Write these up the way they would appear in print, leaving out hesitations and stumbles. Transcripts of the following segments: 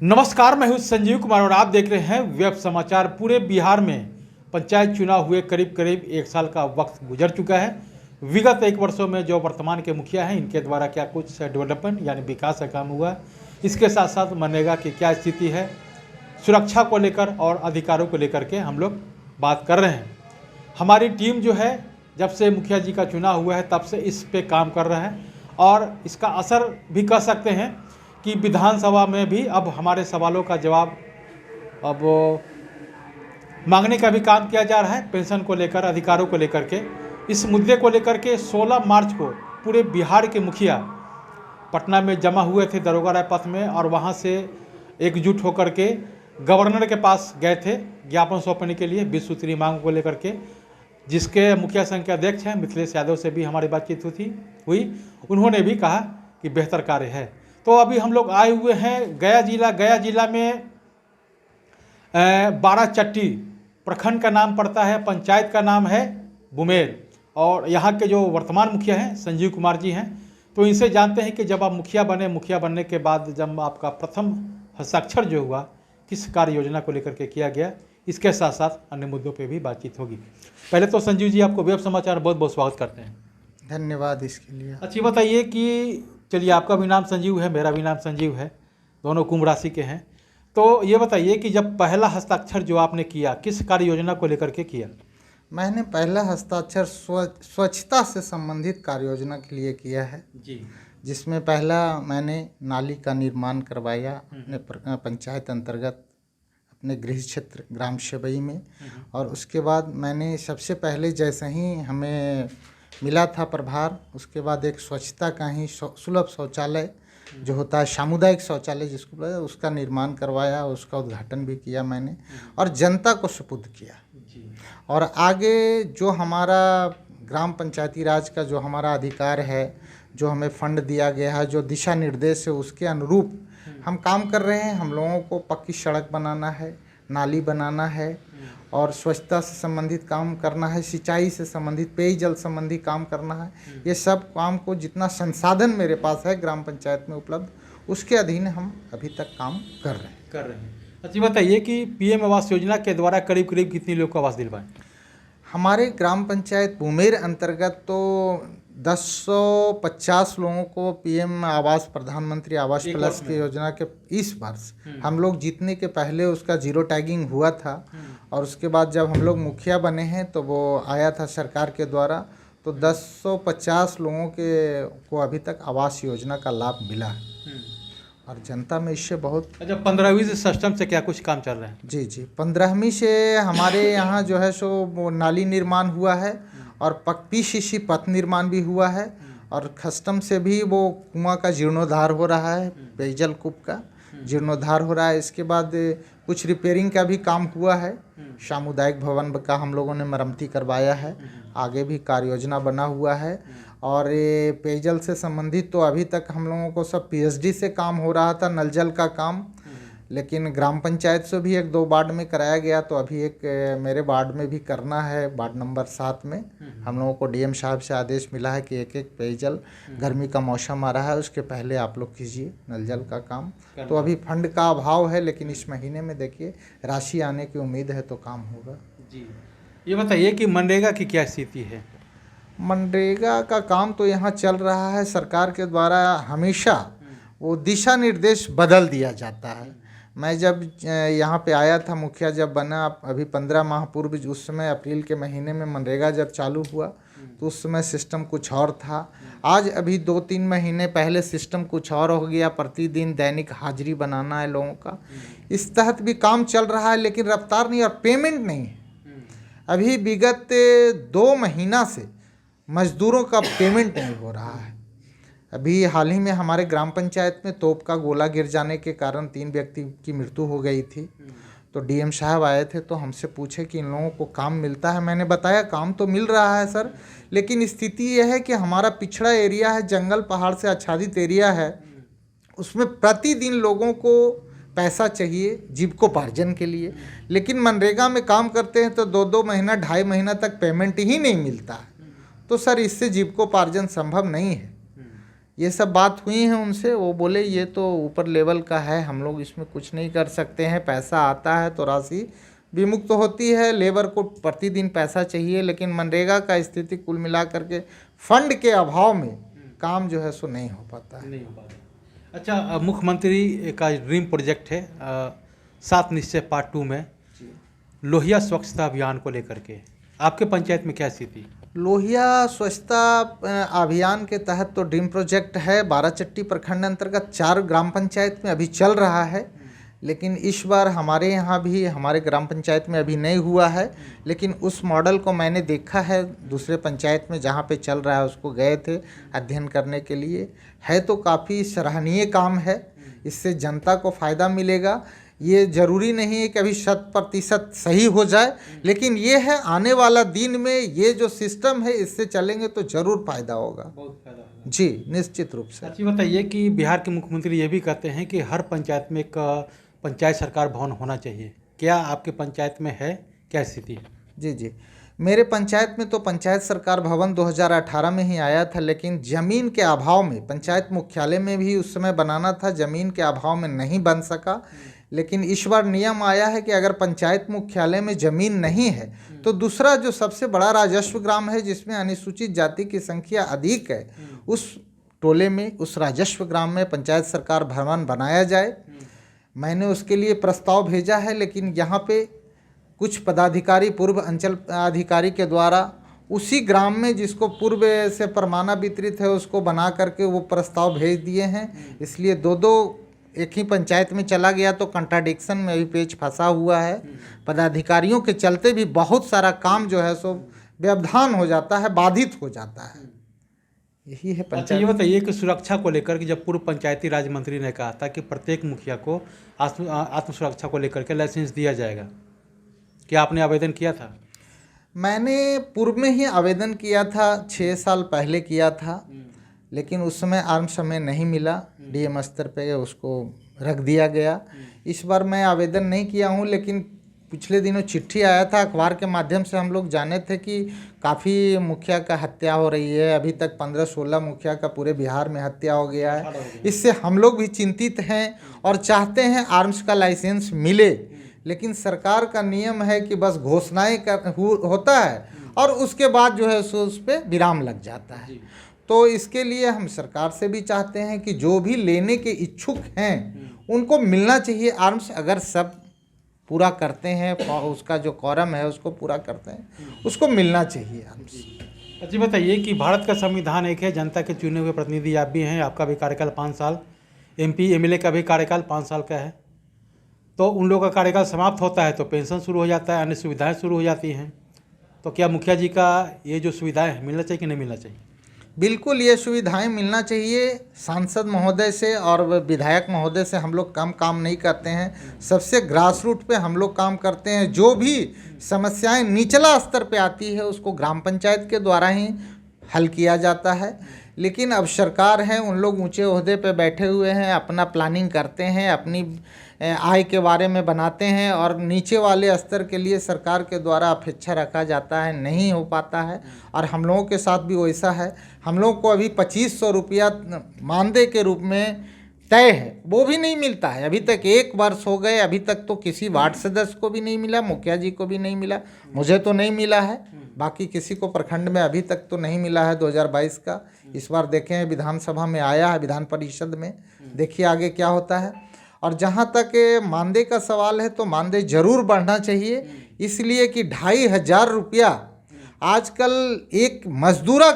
नमस्कार, मैं हूं संजीव कुमार और आप देख रहे हैं वेब समाचार। पूरे बिहार में पंचायत चुनाव हुए करीब करीब एक साल का वक्त गुजर चुका है। विगत एक वर्षों में जो वर्तमान के मुखिया हैं, इनके द्वारा क्या कुछ डेवलपमेंट यानी विकास का काम हुआ, इसके साथ साथ मनरेगा की क्या स्थिति है, सुरक्षा को लेकर और अधिकारों को लेकर के हम लोग बात कर रहे हैं। हमारी टीम जो है, जब से मुखिया जी का चुनाव हुआ है तब से इस पे काम कर रहा है और इसका असर भी कह सकते हैं कि विधानसभा में भी अब हमारे सवालों का जवाब अब मांगने का भी काम किया जा रहा है। पेंशन को लेकर, अधिकारों को लेकर के, इस मुद्दे को लेकर के 16 मार्च को पूरे बिहार के मुखिया पटना में जमा हुए थे दरोगा राय पथ में और वहां से एकजुट होकर के गवर्नर के पास गए थे ज्ञापन सौंपने के लिए 20 सूत्री मांग को लेकर के, जिसके मुखिया संघ के अध्यक्ष हैं मिथिलेश यादव से भी हमारी बातचीत हुई। उन्होंने भी कहा कि बेहतर कार्य है। तो अभी हम लोग आए हुए हैं गया जिला में 12 प्रखंड का नाम पड़ता है, पंचायत का नाम है बुमेर और यहाँ के जो वर्तमान मुखिया हैं संजीव कुमार जी हैं। तो इनसे जानते हैं कि जब आप मुखिया बनने के बाद जब आपका प्रथम हस्ताक्षर जो हुआ, किस कार्य योजना को लेकर के किया गया, इसके साथ साथ अन्य मुद्दों पे भी बातचीत होगी। पहले तो संजीव जी, आपको वेब समाचार बहुत बहुत स्वागत करते हैं। धन्यवाद इसके लिए। अच्छी बताइए कि चलिए, आपका भी नाम संजीव है, मेरा भी नाम संजीव है, दोनों कुंभ राशि के हैं। तो ये बताइए कि जब पहला हस्ताक्षर जो आपने किया, किस कार्य योजना को लेकर के किया? मैंने पहला हस्ताक्षर स्वच्छता से संबंधित कार्य योजना के लिए किया है जी, जिसमें पहला मैंने नाली का निर्माण करवाया अपने पंचायत अंतर्गत अपने गृह क्षेत्र ग्राम शेबई में। और उसके बाद मैंने सबसे पहले जैसे ही हमें मिला था प्रभार, उसके बाद एक स्वच्छता का ही सुलभ शौचालय जो होता है, सामुदायिक शौचालय जिसको बोला, उसका निर्माण करवाया, उसका उद्घाटन भी किया मैंने और जनता को सुपुर्द किया। और आगे जो हमारा ग्राम पंचायती राज का जो हमारा अधिकार है, जो हमें फंड दिया गया है, जो दिशा निर्देश है, उसके अनुरूप हम काम कर रहे हैं। हम लोगों को पक्की सड़क बनाना है, नाली बनाना है और स्वच्छता से संबंधित काम करना है, सिंचाई से संबंधित, पेयजल संबंधी काम करना है। ये सब काम को जितना संसाधन मेरे पास है ग्राम पंचायत में उपलब्ध, उसके अधीन हम अभी तक काम कर रहे हैं। अच्छी बताइए कि पीएम आवास योजना के द्वारा करीब करीब कितने लोग को आवास दिलवाएं? हमारे ग्राम पंचायत बुमेर अंतर्गत तो 1050 लोगों को पीएम आवास, प्रधानमंत्री आवास प्लस की योजना के इस वर्ष हम लोग जीतने के पहले उसका जीरो टैगिंग हुआ था और उसके बाद जब हम लोग मुखिया बने हैं तो वो आया था सरकार के द्वारा, तो 1050 लोगों को अभी तक आवास योजना का लाभ मिला है और जनता में इससे बहुत। अच्छा, 15वीं सिस्टम से क्या कुछ काम चल रहा है? जी, 15वीं से हमारे यहाँ जो है सो वो नाली निर्माण हुआ है और पीसीसी पथ निर्माण भी हुआ है और कस्टम से भी वो कुआं का जीर्णोद्धार हो रहा है, पेयजल कूप का जीर्णोद्धार हो रहा है। इसके बाद कुछ रिपेयरिंग का भी काम हुआ है, सामुदायिक भवन का हम लोगों ने मरम्मती करवाया है, आगे भी कार्य योजना बना हुआ है। और ये पेयजल से संबंधित तो अभी तक हम लोगों को सब पीएचडी से काम हो रहा था, नल जल का काम, लेकिन ग्राम पंचायत से भी 1-2 वार्ड में कराया गया, तो अभी एक मेरे वार्ड में भी करना है, वार्ड नंबर 7 में। हम लोगों को डीएम साहब से आदेश मिला है कि एक पेयजल, गर्मी का मौसम आ रहा है उसके पहले आप लोग कीजिए नल जल का काम। तो अभी फंड का अभाव है, लेकिन इस महीने में देखिए राशि आने की उम्मीद है तो काम होगा। जी, ये बताइए कि मनरेगा की क्या स्थिति है? मनरेगा का काम तो यहाँ चल रहा है, सरकार के द्वारा हमेशा वो दिशा निर्देश बदल दिया जाता है। मैं जब यहाँ पे आया था, मुखिया जब बना अभी 15 माह पूर्व, उस समय अप्रैल के महीने में मनरेगा जब चालू हुआ तो उस समय सिस्टम कुछ और था। आज अभी 2-3 महीने पहले सिस्टम कुछ और हो गया, प्रतिदिन दैनिक हाजिरी बनाना है लोगों का। इस तहत भी काम चल रहा है, लेकिन रफ्तार नहीं और पेमेंट नहीं है। अभी विगत 2 महीना से मजदूरों का पेमेंट नहीं हो रहा है। अभी हाल ही में हमारे ग्राम पंचायत में तोप का गोला गिर जाने के कारण 3 व्यक्ति की मृत्यु हो गई थी। तो डीएम साहब आए थे तो हमसे पूछे कि इन लोगों को काम मिलता है। मैंने बताया काम तो मिल रहा है सर, लेकिन स्थिति यह है कि हमारा पिछड़ा एरिया है, जंगल पहाड़ से आच्छादित एरिया है, उसमें प्रतिदिन लोगों को पैसा चाहिए जीविकोपार्जन के लिए, लेकिन मनरेगा में काम करते हैं तो 2-2 महीना 2.5 महीना तक पेमेंट ही नहीं मिलता है। तो सर इससे जीविकोपार्जन संभव नहीं है। ये सब बात हुई है उनसे, वो बोले ये तो ऊपर लेवल का है, हम लोग इसमें कुछ नहीं कर सकते हैं, पैसा आता है तो राशि विमुक्त होती है, लेबर को प्रतिदिन पैसा चाहिए, लेकिन मनरेगा का स्थिति कुल मिला करके फंड के अभाव में काम जो है सो नहीं हो पाता है। नहीं हो पाता। अच्छा, मुख्यमंत्री का ड्रीम प्रोजेक्ट है 7 निश्चय पार्ट 2 में लोहिया स्वच्छता अभियान को लेकर के आपके पंचायत में क्या स्थिति? लोहिया स्वच्छता अभियान के तहत तो ड्रीम प्रोजेक्ट है, बाराचट्टी प्रखंड अंतर्गत 4 ग्राम पंचायत में अभी चल रहा है, लेकिन इस बार हमारे यहाँ भी हमारे ग्राम पंचायत में अभी नहीं हुआ है, लेकिन उस मॉडल को मैंने देखा है दूसरे पंचायत में जहाँ पे चल रहा है, उसको गए थे अध्ययन करने के लिए। है तो काफ़ी सराहनीय काम है, इससे जनता को फ़ायदा मिलेगा। ये ज़रूरी नहीं है कि अभी 100% सही हो जाए, लेकिन ये है आने वाला दिन में ये जो सिस्टम है इससे चलेंगे तो ज़रूर फायदा होगा। बहुत फायदा होगा जी, निश्चित रूप से। अच्छी बताइए कि बिहार के मुख्यमंत्री ये भी कहते हैं कि हर पंचायत में एक पंचायत सरकार भवन होना चाहिए। क्या आपके पंचायत में है, क्या स्थिति है? जी जी, मेरे पंचायत में तो पंचायत सरकार भवन 2018 में ही आया था, लेकिन ज़मीन के अभाव में पंचायत मुख्यालय में भी उस समय बनाना था, ज़मीन के अभाव में नहीं बन सका। लेकिन इस बार नियम आया है कि अगर पंचायत मुख्यालय में ज़मीन नहीं है तो दूसरा जो सबसे बड़ा राजस्व ग्राम है जिसमें अनुसूचित जाति की संख्या अधिक है, उस टोले में, उस राजस्व ग्राम में पंचायत सरकार भवन बनाया जाए। मैंने उसके लिए प्रस्ताव भेजा है, लेकिन यहाँ पे कुछ पदाधिकारी पूर्व अंचल अधिकारी के द्वारा उसी ग्राम में जिसको पूर्व से परमाना वितरित है उसको बना करके वो प्रस्ताव भेज दिए हैं, इसलिए दो एक ही पंचायत में चला गया तो कंट्राडिक्शन में भी पेच फंसा हुआ है। पदाधिकारियों के चलते भी बहुत सारा काम जो है सो व्यवधान हो जाता है, बाधित हो जाता है। यही है अच्छा, पंचायत। ये बताइए कि सुरक्षा को लेकर के जब पूर्व पंचायती राज मंत्री ने कहा था कि प्रत्येक मुखिया को आत्म सुरक्षा को लेकर के लाइसेंस दिया जाएगा, क्या आपने आवेदन किया था? मैंने पूर्व में ही आवेदन किया था, 6 साल पहले किया था, लेकिन उस समय आर्म्स हमें नहीं मिला, डीएम स्तर पे उसको रख दिया गया। इस बार मैं आवेदन नहीं किया हूँ, लेकिन पिछले दिनों चिट्ठी आया था, अखबार के माध्यम से हम लोग जाने थे कि काफ़ी मुखिया का हत्या हो रही है। अभी तक 15-16 मुखिया का पूरे बिहार में हत्या हो गया है। इससे हम लोग भी चिंतित हैं और चाहते हैं आर्म्स का लाइसेंस मिले, लेकिन सरकार का नियम है कि बस घोषणाएं होता है और उसके बाद जो है सो उस पर विराम लग जाता है। तो इसके लिए हम सरकार से भी चाहते हैं कि जो भी लेने के इच्छुक हैं उनको मिलना चाहिए आर्म्स। अगर सब पूरा करते हैं, उसका जो कॉरम है उसको पूरा करते हैं, उसको मिलना चाहिए आर्म्स। अच्छा, बताइए कि भारत का संविधान एक है, जनता के चुने हुए प्रतिनिधि आप भी हैं, आपका भी कार्यकाल 5 साल, MP MLA का भी कार्यकाल 5 साल का है, तो उन लोगों का कार्यकाल समाप्त होता है तो पेंशन शुरू हो जाता है, अन्य सुविधाएं शुरू हो जाती हैं। तो क्या मुखिया जी का ये जो सुविधाएं हैं मिलना चाहिए कि नहीं मिलना चाहिए? बिल्कुल, ये सुविधाएं मिलना चाहिए। सांसद महोदय से और विधायक महोदय से हम लोग कम काम नहीं करते हैं, सबसे ग्रास रूट पे हम लोग काम करते हैं। जो भी समस्याएं निचला स्तर पे आती है उसको ग्राम पंचायत के द्वारा ही हल किया जाता है। लेकिन अब सरकार है, उन लोग ऊंचे ओहदे पे बैठे हुए हैं, अपना प्लानिंग करते हैं, अपनी आय के बारे में बनाते हैं और नीचे वाले स्तर के लिए सरकार के द्वारा अपेक्षा रखा जाता है, नहीं हो पाता है। और हम लोगों के साथ भी वैसा है, हम लोग को अभी 2500 रुपया मानदेय के रूप में तय है, वो भी नहीं मिलता है। अभी तक 1 वर्ष हो गए, अभी तक तो किसी वार्ड सदस्य को भी नहीं मिला, मुखिया जी को भी नहीं मिला, मुझे तो नहीं मिला है, बाकी किसी को प्रखंड में अभी तक तो नहीं मिला है 2022 का। इस बार देखें विधानसभा में आया है, विधान परिषद में, देखिए आगे क्या होता है। और जहाँ तक मानदेय का सवाल है तो मानदेय जरूर बढ़ना चाहिए, इसलिए कि 2500 रुपया आजकल एक मजदूरा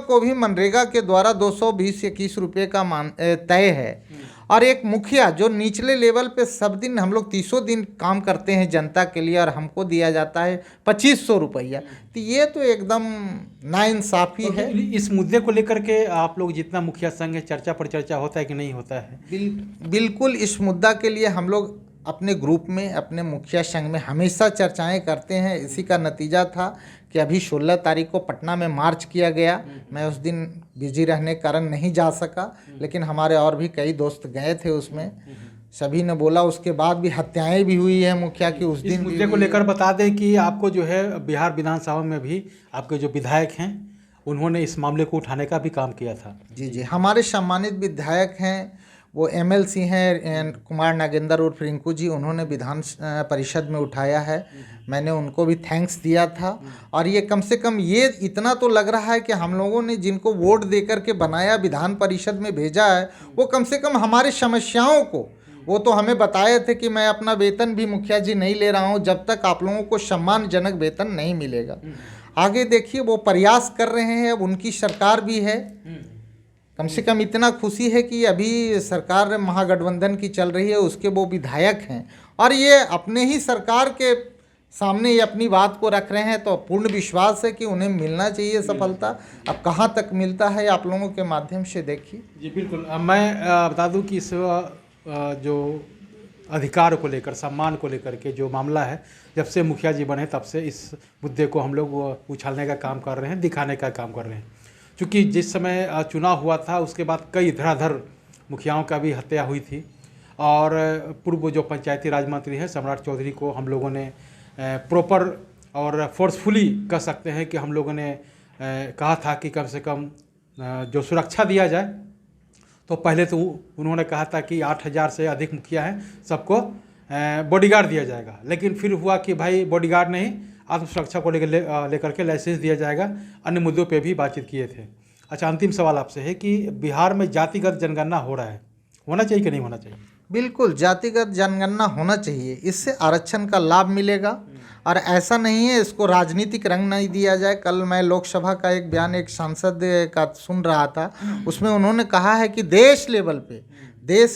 को भी मनरेगा के द्वारा 220-21 रुपये का तय है। और एक मुखिया जो निचले लेवल पे सब दिन हम लोग 300 दिन काम करते हैं जनता के लिए और हमको दिया जाता है 2500 रुपया, तो ये तो एकदम नाइंसाफ़ी है। इस मुद्दे को लेकर के आप लोग जितना मुखिया संघ है चर्चा पर चर्चा होता है कि नहीं होता है? बिल्कुल, इस मुद्दा के लिए हम लोग अपने ग्रुप में, अपने मुखिया संघ में हमेशा चर्चाएं करते हैं। इसी का नतीजा था कि अभी 16 तारीख को पटना में मार्च किया गया। मैं उस दिन बिजी रहने के कारण नहीं जा सका, लेकिन हमारे और भी कई दोस्त गए थे उसमें, सभी ने बोला। उसके बाद भी हत्याएं भी हुई है मुखिया की उस दिन। इस मुद्दे को लेकर बता दें कि आपको जो है बिहार विधानसभा में भी आपके जो विधायक हैं उन्होंने इस मामले को उठाने का भी काम किया था। जी जी, हमारे सम्मानित विधायक हैं, वो एमएलसी हैं कुमार नागेंद्र उर्फ रिंकू जी, उन्होंने विधान परिषद में उठाया है। मैंने उनको भी थैंक्स दिया था। और ये कम से कम ये इतना तो लग रहा है कि हम लोगों ने जिनको वोट दे करके बनाया, विधान परिषद में भेजा है, वो कम से कम हमारी समस्याओं को, वो तो हमें बताए थे कि मैं अपना वेतन भी मुखिया जी नहीं ले रहा हूँ जब तक आप लोगों को सम्मानजनक वेतन नहीं मिलेगा। आगे देखिए वो प्रयास कर रहे हैं, अब उनकी सरकार भी है। कम से कम इतना खुशी है कि अभी सरकार महागठबंधन की चल रही है, उसके वो विधायक हैं और ये अपने ही सरकार के सामने ये अपनी बात को रख रहे हैं, तो पूर्ण विश्वास है कि उन्हें मिलना चाहिए सफलता। अब कहाँ तक मिलता है आप लोगों के माध्यम से देखिए। जी बिल्कुल। मैं बता दूं कि इस जो अधिकार को लेकर, सम्मान को लेकर के जो मामला है, जब से मुखिया जी बने तब से इस मुद्दे को हम लोग उछालने का काम कर रहे हैं, दिखाने का काम कर रहे हैं। क्योंकि जिस समय चुनाव हुआ था उसके बाद कई धड़ाधड़ मुखियाओं का भी हत्या हुई थी और पूर्व जो पंचायती राज मंत्री हैं सम्राट चौधरी को हम लोगों ने प्रॉपर और फोर्सफुली कह सकते हैं कि हम लोगों ने कहा था कि कम से कम जो सुरक्षा दिया जाए। तो पहले तो उन्होंने कहा था कि 8,000 से अधिक मुखिया हैं, सबको बॉडीगार्ड दिया जाएगा, लेकिन फिर हुआ कि भाई बॉडीगार्ड नहीं, आत्मसुरक्षा को लेकर के लाइसेंस दिया जाएगा। अन्य मुद्दों पे भी बातचीत किए थे। अच्छा, अंतिम सवाल आपसे है कि बिहार में जातिगत जनगणना हो रहा है, होना चाहिए कि नहीं होना चाहिए? बिल्कुल, जातिगत जनगणना होना चाहिए, इससे आरक्षण का लाभ मिलेगा। और ऐसा नहीं है इसको राजनीतिक रंग नहीं दिया जाए। कल मैं लोकसभा का एक बयान एक सांसद का सुन रहा था, उसमें उन्होंने कहा है कि देश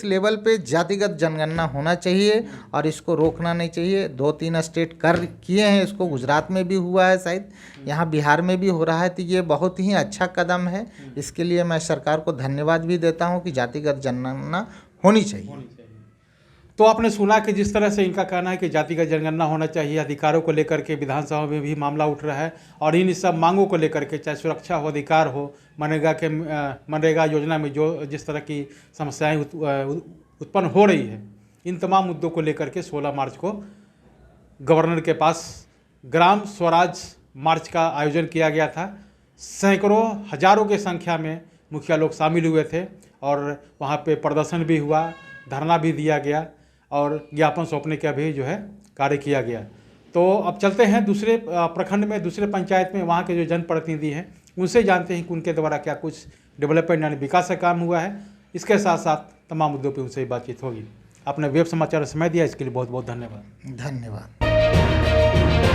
लेवल पे जातिगत जनगणना होना चाहिए और इसको रोकना नहीं चाहिए। 2-3 स्टेट किए हैं इसको, गुजरात में भी हुआ है, शायद यहाँ बिहार में भी हो रहा है। तो ये बहुत ही अच्छा कदम है, इसके लिए मैं सरकार को धन्यवाद भी देता हूँ कि जातिगत जनगणना होनी चाहिए। तो आपने सुना कि जिस तरह से इनका कहना है कि जातिगत जनगणना होना चाहिए, अधिकारों को लेकर के विधानसभा में भी मामला उठ रहा है और इन सब मांगों को लेकर के, चाहे सुरक्षा हो, अधिकार हो, मनरेगा योजना में जो जिस तरह की समस्याएं उत्पन्न हो रही है, इन तमाम मुद्दों को लेकर के 16 मार्च को गवर्नर के पास ग्राम स्वराज मार्च का आयोजन किया गया था। सैकड़ों हजारों की संख्या में मुखिया लोग शामिल हुए थे और वहाँ पे प्रदर्शन भी हुआ, धरना भी दिया गया और ज्ञापन सौंपने का भी जो है कार्य किया गया। तो अब चलते हैं दूसरे प्रखंड में, दूसरे पंचायत में, वहाँ के जो जनप्रतिनिधि हैं उनसे जानते हैं कि उनके द्वारा क्या कुछ डेवलपमेंट यानी विकास का काम हुआ है। इसके साथ साथ तमाम मुद्दों पे उनसे बातचीत होगी। आपने वेब समाचार में समय दिया, इसके लिए बहुत बहुत धन्यवाद। धन्यवाद।